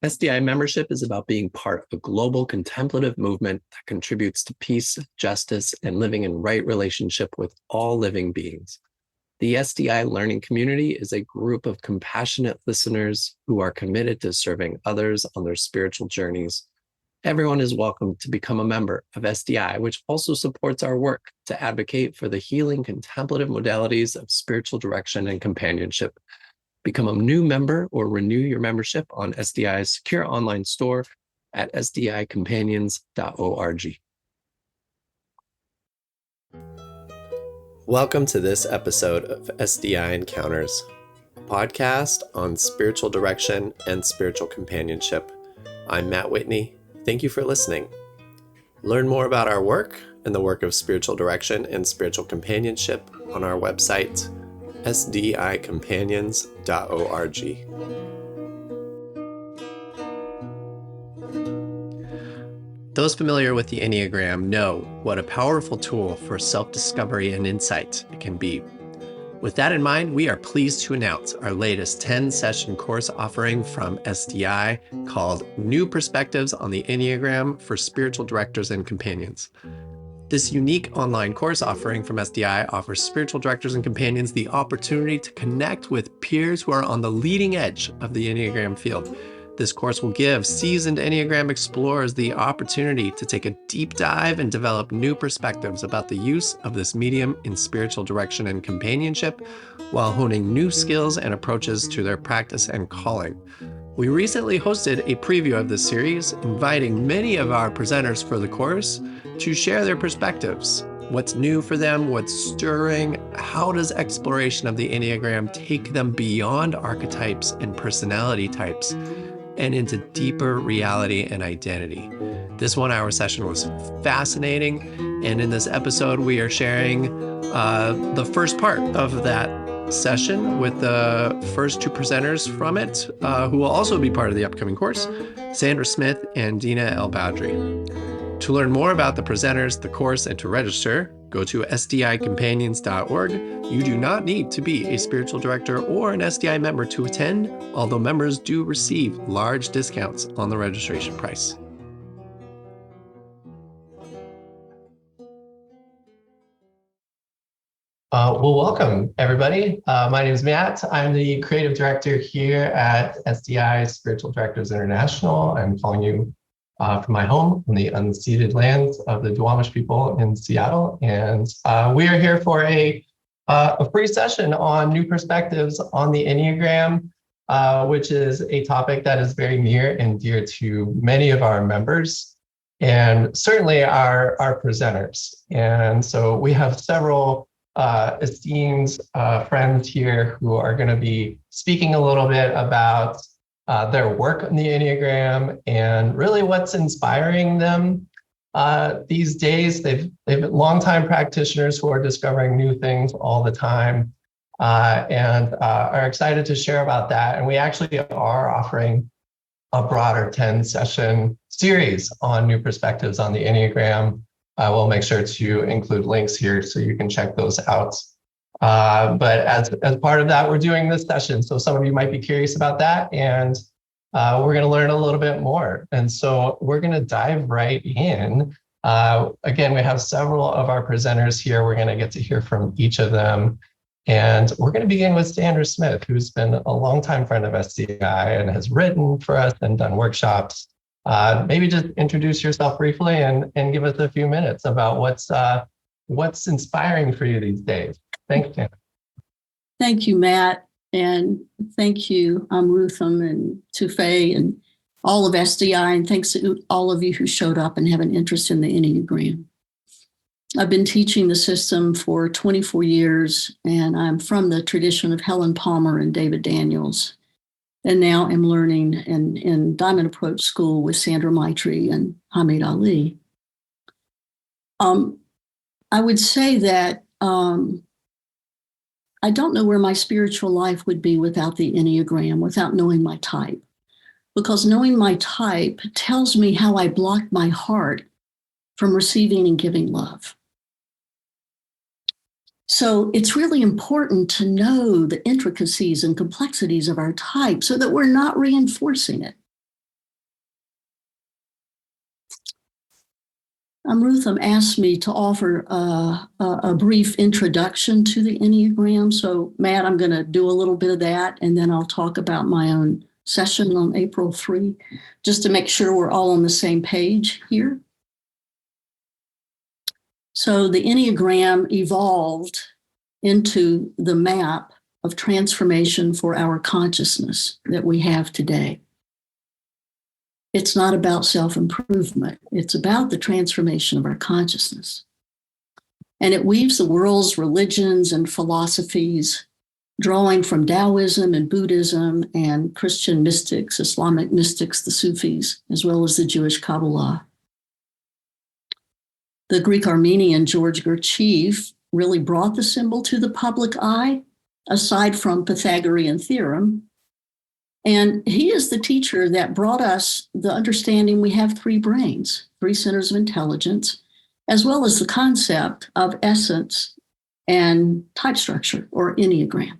SDI membership is about being part of a global contemplative movement that contributes to peace, justice, and living in right relationship with all living beings. The SDI learning community is a group of compassionate listeners who are committed to serving others on their spiritual journeys. Everyone is welcome to become a member of SDI, which also supports our work to advocate for the healing contemplative modalities of spiritual direction and companionship. Become a new member or renew your membership on SDI's secure online store at sdicompanions.org. Welcome to this episode of SDI Encounters, a podcast on spiritual direction and spiritual companionship. I'm Matt Whitney. Thank you for listening. Learn more about our work and the work of spiritual direction and spiritual companionship on our website, sdicompanions.org. Those familiar with the Enneagram know what a powerful tool for self-discovery and insight it can be. With that in mind, we are pleased to announce our latest 10-session course offering from SDI called New Perspectives on the Enneagram for Spiritual Directors and Companions. This unique online course offering from SDI offers spiritual directors and companions the opportunity to connect with peers who are on the leading edge of the Enneagram field. This course will give seasoned Enneagram explorers the opportunity to take a deep dive and develop new perspectives about the use of this medium in spiritual direction and companionship, while honing new skills and approaches to their practice and calling. We recently hosted a preview of this series, inviting many of our presenters for the course to share their perspectives. What's new for them? What's stirring? How does exploration of the Enneagram take them beyond archetypes and personality types and into deeper reality and identity? This 1-hour session was fascinating, and in this episode, we are sharing the first part of that session with the first two presenters from it, who will also be part of the upcoming course, Sandra Smith and Dina ElBadry. To learn more about the presenters, the course, and to register, go to sdicompanions.org. You do not need to be a spiritual director or an SDI member to attend, although members do receive large discounts on the registration price. Welcome, everybody. My name is Matt. I'm the creative director here at SDI Spiritual Directors International. I'm calling you from my home on the unceded lands of the Duwamish people in Seattle. And we are here for a free session on new perspectives on the Enneagram, which is a topic that is very near and dear to many of our members and certainly our presenters. And so we have several esteemed friends here who are going to be speaking a little bit about their work on the Enneagram and really what's inspiring them these days. They've been longtime practitioners who are discovering new things all the time and are excited to share about that. And we actually are offering a broader 10-session series on new perspectives on the Enneagram. We'll make sure to include links here so you can check those out. But as part of that, we're doing this session. So some of you might be curious about that, and we're going to learn a little bit more. And so we're going to dive right in. Again, we have several of our presenters here. We're going to get to hear from each of them. And we're going to begin with Sandra Smith, who's been a longtime friend of SDI and has written for us and done workshops. Maybe just introduce yourself briefly and give us a few minutes about what's inspiring for you these days. Thanks, Sandra. Thank you, Matt. And thank you, Rutham and Tufay and all of SDI. And thanks to all of you who showed up and have an interest in the Enneagram. I've been teaching the system for 24 years, and I'm from the tradition of Helen Palmer and David Daniels. And now I'm learning in Diamond Approach School with Sandra Maitri and Hamid Ali. I would say that I don't know where my spiritual life would be without the Enneagram, without knowing my type. Because knowing my type tells me how I block my heart from receiving and giving love. So it's really important to know the intricacies and complexities of our type so that we're not reinforcing it. Rutham asked me to offer a brief introduction to the Enneagram. So, Matt, I'm going to do a little bit of that, and then I'll talk about my own session on April 3, just to make sure we're all on the same page here. So the Enneagram evolved into the map of transformation for our consciousness that we have today. It's not about self-improvement. It's about the transformation of our consciousness. And it weaves the world's religions and philosophies, drawing from Taoism and Buddhism and Christian mystics, Islamic mystics, the Sufis, as well as the Jewish Kabbalah. The Greek Armenian George Gurdjieff really brought the symbol to the public eye, aside from Pythagorean theorem. And he is the teacher that brought us the understanding we have three brains, three centers of intelligence, as well as the concept of essence and type structure, or Enneagram.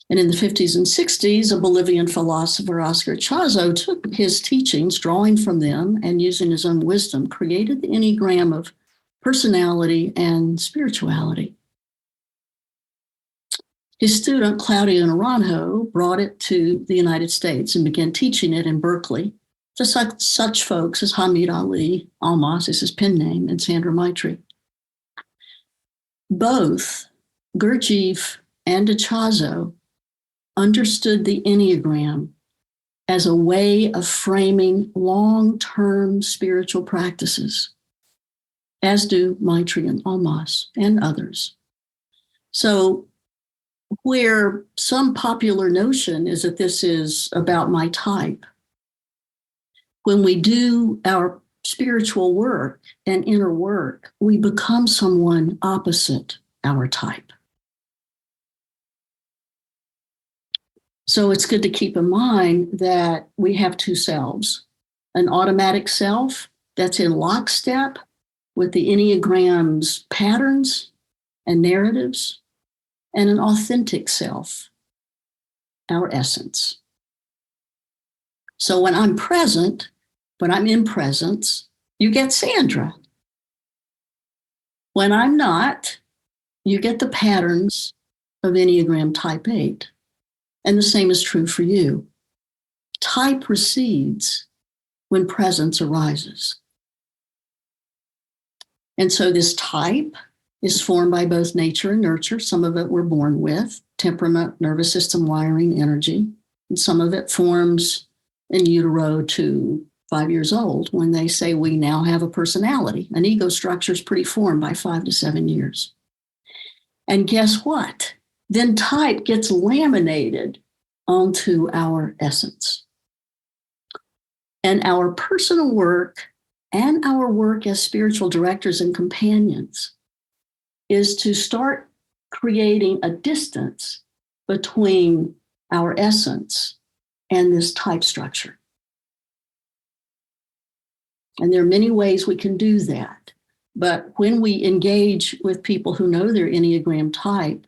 And in the 50s and 60s, a Bolivian philosopher, Oscar Chazo, took his teachings, drawing from them and using his own wisdom, created the Enneagram of personality and spirituality. His student, Claudio Naranjo, brought it to the United States and began teaching it in Berkeley to such folks as Hamid Ali, Almas is his pen name, and Sandra Maitri. Both Gurdjieff and Chazo understood the Enneagram as a way of framing long-term spiritual practices, as do Maitri and Almas and others. So where some popular notion is that this is about my type, when we do our spiritual work and inner work, we become someone opposite our type. So it's good to keep in mind that we have two selves, an automatic self that's in lockstep with the Enneagram's patterns and narratives, and an authentic self, our essence. So when I'm present, when I'm in presence, you get Sandra. When I'm not, you get the patterns of Enneagram Type 8. And the same is true for you. Type recedes when presence arises. And so this type is formed by both nature and nurture. Some of it we're born with, temperament, nervous system wiring, energy. And some of it forms in utero to 5 years old when they say we now have a personality. An ego structure is pretty formed by 5 to 7 years. And guess what? Then type gets laminated onto our essence. And our personal work and our work as spiritual directors and companions is to start creating a distance between our essence and this type structure. And there are many ways we can do that. But when we engage with people who know their Enneagram type,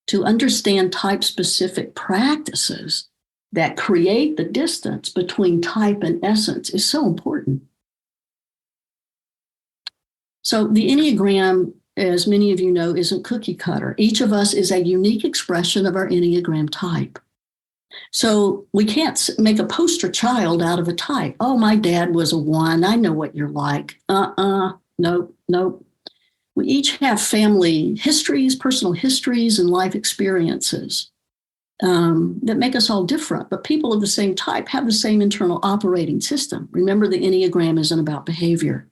to understand type-specific practices that create the distance between type and essence is so important. So the Enneagram, as many of you know, isn't cookie cutter. Each of us is a unique expression of our Enneagram type. So we can't make a poster child out of a type. Oh, my dad was a 1. I know what you're like. Nope. We each have family histories, personal histories, and life experiences that make us all different. But people of the same type have the same internal operating system. Remember, the Enneagram isn't about behavior.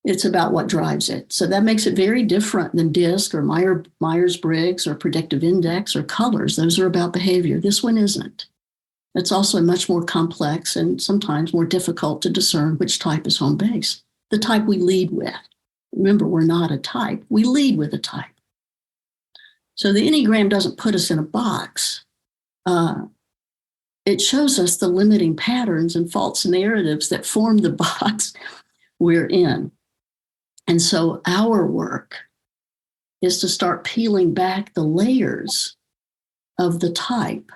It's about what drives it. So that makes it very different than DISC or Myers-Briggs or predictive index or colors. Those are about behavior. This one isn't. It's also much more complex and sometimes more difficult to discern which type is home base. The type we lead with. Remember, we're not a type. We lead with a type. So the Enneagram doesn't put us in a box. It shows us the limiting patterns and false narratives that form the box we're in. And so our work is to start peeling back the layers of the type,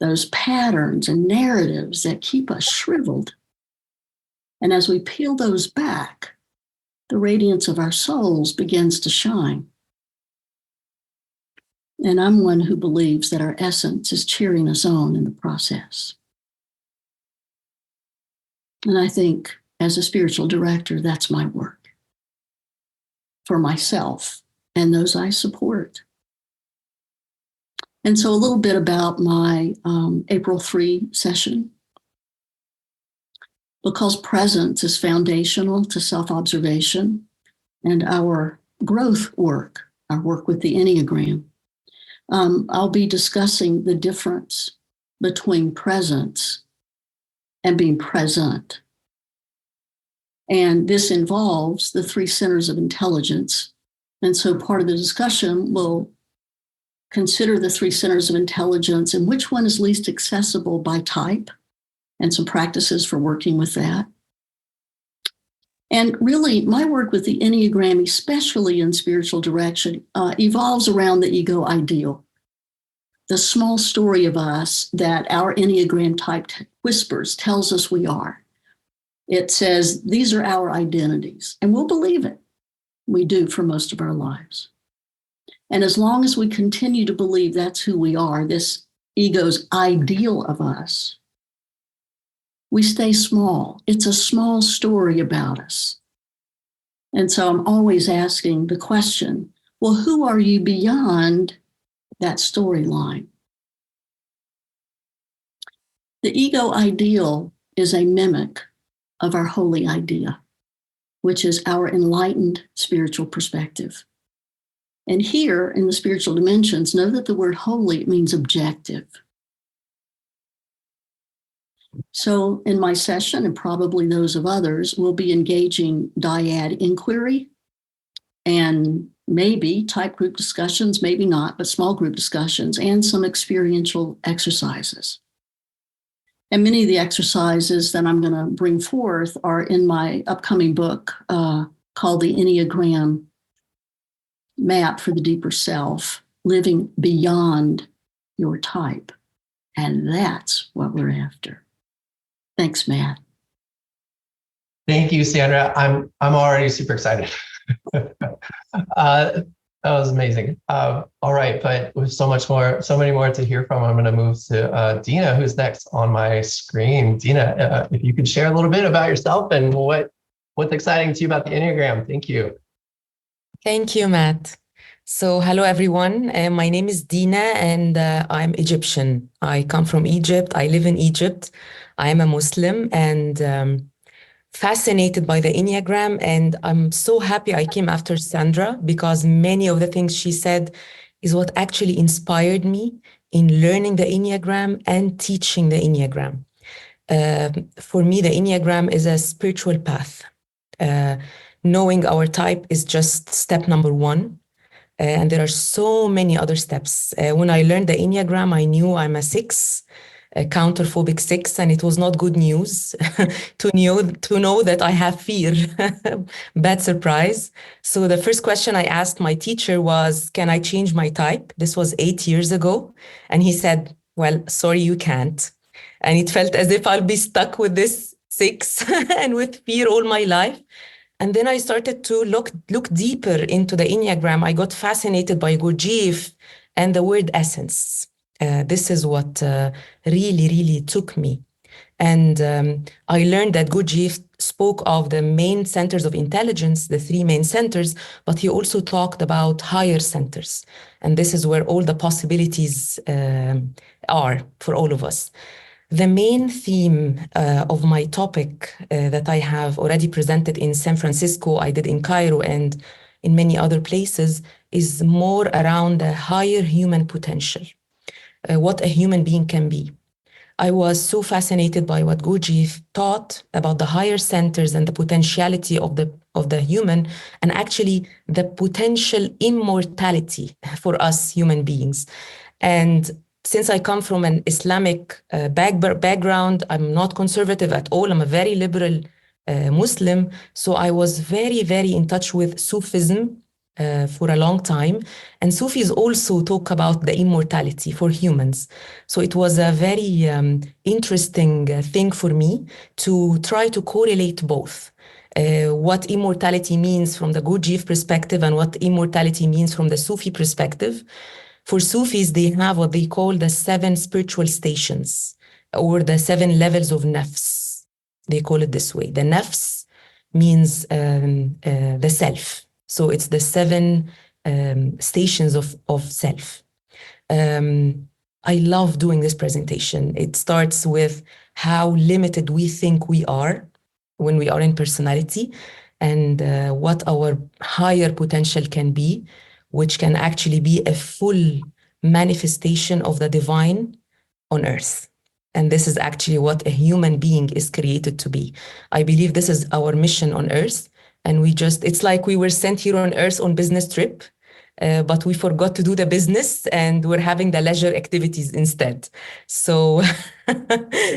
those patterns and narratives that keep us shriveled And as we peel those back, the radiance of our souls begins to shine. And I'm one who believes that our essence is cheering us on in the process. And I think as a spiritual director, that's my work for myself and those I support. And so a little bit about my April 3 session. Because presence is foundational to self-observation and our growth work, our work with the Enneagram, I'll be discussing the difference between presence and being present. And this involves the 3 centers of intelligence. And so part of the discussion will consider the 3 centers of intelligence and which one is least accessible by type, and some practices for working with that. And really, my work with the Enneagram, especially in spiritual direction, evolves around the ego ideal, the small story of us that our Enneagram type whispers, tells us we are. It says, these are our identities, and we'll believe it. We do for most of our lives. And as long as we continue to believe that's who we are, this ego's ideal of us, we stay small. It's a small story about us. And so I'm always asking the question, well, who are you beyond that storyline? The ego ideal is a mimic of our holy idea, which is our enlightened spiritual perspective. And here in the spiritual dimensions, know that the word holy means objective. So in my session, and probably those of others, we'll be engaging dyad inquiry and maybe type group discussions, maybe not, but small group discussions and some experiential exercises. And many of the exercises that I'm going to bring forth are in my upcoming book called the Enneagram Map for the Deeper Self, Living Beyond Your Type. And that's what we're after. Thanks, Matt. Thank you, Sandra. I'm already super excited. That was amazing. All right, but with so many more to hear from, I'm going to move to Dina, who's next on my screen. Dina, if you could share a little bit about yourself and what's exciting to you about the Enneagram. Thank you. Thank you, Matt. So hello, everyone. My name is Dina, and I'm Egyptian. I come from Egypt. I live in Egypt. I am a Muslim and fascinated by the Enneagram. And I'm so happy I came after Sandra because many of the things she said is what actually inspired me in learning the Enneagram and teaching the Enneagram. For me, the Enneagram is a spiritual path. Knowing our type is just step number 1. And there are so many other steps. When I learned the Enneagram, I knew I'm a 6, a counterphobic 6, and it was not good news to know that I have fear. Bad surprise. So the first question I asked my teacher was, can I change my type? This was 8 years ago. And he said, well, sorry, you can't. And it felt as if I'll be stuck with this 6 and with fear all my life. And then I started to look deeper into the Enneagram. I got fascinated by Gurdjieff and the word essence. This is what really, really took me. And I learned that Gurdjieff spoke of the main centers of intelligence, the 3 main centers, but he also talked about higher centers. And this is where all the possibilities are for all of us. The main theme of my topic that I have already presented in San Francisco, I did in Cairo and in many other places, is more around the higher human potential, what a human being can be. I was so fascinated by what Gurdjieff taught about the higher centers and the potentiality of the human, and actually the potential immortality for us human beings. And since I come from an Islamic background, I'm not conservative at all. I'm a very liberal Muslim. So I was very, very in touch with Sufism for a long time. And Sufis also talk about the immortality for humans. So it was a very interesting thing for me to try to correlate both. What immortality means from the Gurdjieff perspective and what immortality means from the Sufi perspective. For Sufis, they have what they call the 7 spiritual stations or the 7 levels of nafs. They call it this way. The nafs means the self. So it's the 7 stations of self. I love doing this presentation. It starts with how limited we think we are when we are in personality and what our higher potential can be, which can actually be a full manifestation of the divine on earth. And this is actually what a human being is created to be. I believe this is our mission on earth. And it's like we were sent here on earth on business trip, but we forgot to do the business and we're having the leisure activities instead. So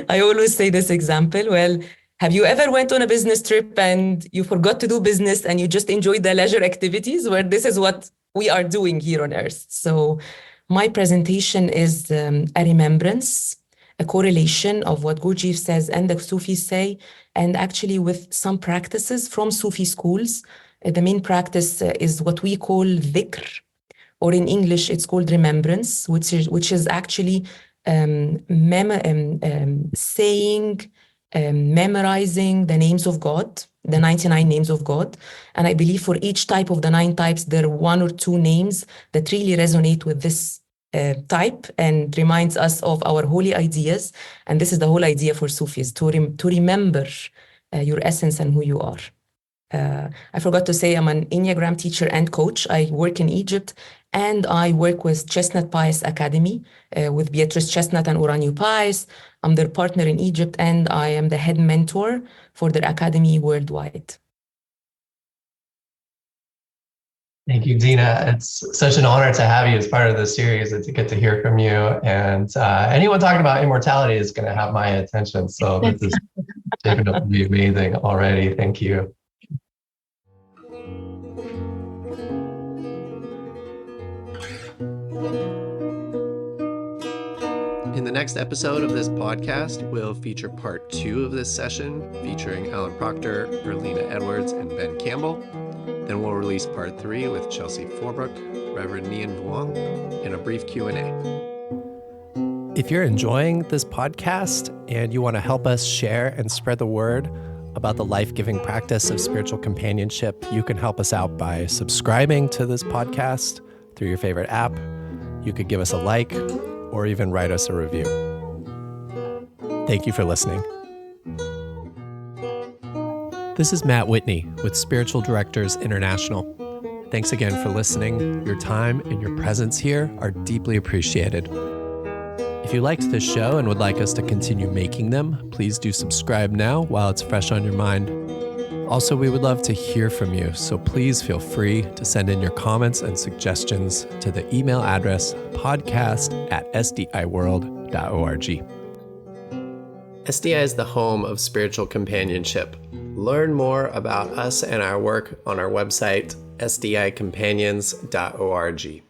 I always say this example, well, have you ever went on a business trip and you forgot to do business and you just enjoyed the leisure activities? Well, this is what we are doing here on earth. So my presentation is a remembrance, a correlation of what Gurdjieff says and the Sufis say, and actually with some practices from Sufi schools. The main practice is what we call dhikr, or in English, it's called remembrance, which is actually saying, memorizing the names of God, the 99 names of God. And I believe for each type of the 9 types, there are 1 or 2 names that really resonate with this type and reminds us of our holy ideas. And this is the whole idea for Sufis, to remember your essence and who you are. I forgot to say I'm an Enneagram teacher and coach. I work in Egypt and I work with archetpyes Academy with Beatrice Chestnut and archetpyes. I'm their partner in Egypt and I am the head mentor for their academy worldwide. Thank you, Dina. It's such an honor to have you as part of the series and to get to hear from you. And anyone talking about immortality is going to have my attention. So this is shaping up to be amazing already. Thank you. In the next episode of this podcast, we'll feature part 2 of this session featuring Alan Proctor, Erlina Edwards, and Ben Campbell. Then we'll release part 3 with Chelsea Forbrook, Reverend Nian Vuong, and a brief Q&A. If you're enjoying this podcast and you want to help us share and spread the word about the life-giving practice of spiritual companionship, you can help us out by subscribing to this podcast through your favorite app. You could give us a like or even write us a review. Thank you for listening. This is Matt Whitney with Spiritual Directors International. Thanks again for listening. Your time and your presence here are deeply appreciated. If you liked this show and would like us to continue making them, please do subscribe now while it's fresh on your mind. Also, we would love to hear from you, so please feel free to send in your comments and suggestions to the email address podcast@sdiworld.org. SDI is the home of spiritual companionship. Learn more about us and our work on our website, sdicompanions.org.